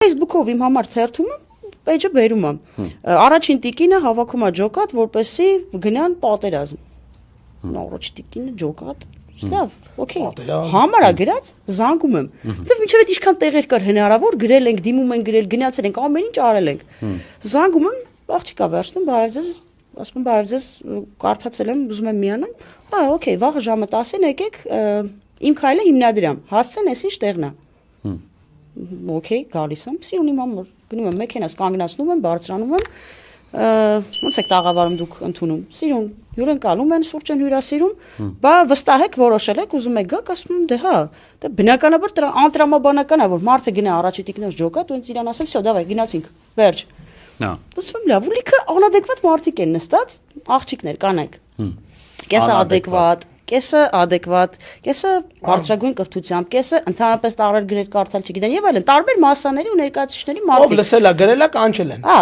Facebook-ով իմ համար թերթում եմ, page-ը բերում եմ։ Առաջին տիկինը հավաքում է ջոկատ, որպեսզի գնան պատերազմ։ Առաջ տիկինը ջոկատ, լավ, օքեյ։ Համարա գրած, զանգում եմ։ Որտեվ մինչև այդ ինչքան տեղեր կար հնարավոր, գրել ենք, դիմում ենք գրել, գնացել ենք, ամեն ինչ արել ենք։ Զանգում եմ, աղջիկա վերցնում, բարև ձեզ, ասում եմ բարև ձեզ, կարդացել եմ, ուզում եմ միանալ։ Հա, օքեյ, վաղը ժամը 10-ին եկեք, իմ քայլը հիմնադրամ, հասցեն էս ինչ տեղն է։ Okay, գալիս եմ, սիրուն իմ համար, գնում եմ մեքենաս կանգնացնում եմ, բարձրանում եմ, ոնց եք տաղավարում դուք ընդունում, սիրուն, հյուրընկալում են, սուրճ են հյուրասիրում, բա վստահ եք, որոշել եք, ուզում եք գաք, ասում եմ, դե հա, դե բնականաբար անտրամաբանական է, որ մարդը գնա առաջի տիկնոջ ջոկատ, ու ինձ իրան ասել, всё, давай, գնացինք, վերջ։ Դասում եմ, լավ, ու լիքը անադեկվատ մարդիկ են նստած, աղջիկներ, կանեք, կեսը adekvat, կեսը adekvat, կեսը բարձրագույն կրթությամբ, կեսը ընդհանրապես տարբեր գրել կարդալ չգիտեն եւ այլն, տարբեր մասաների ու ներկայացուցիչների մարդիկ։ Ով լսել է, գրել է, կանչել են։ Հա,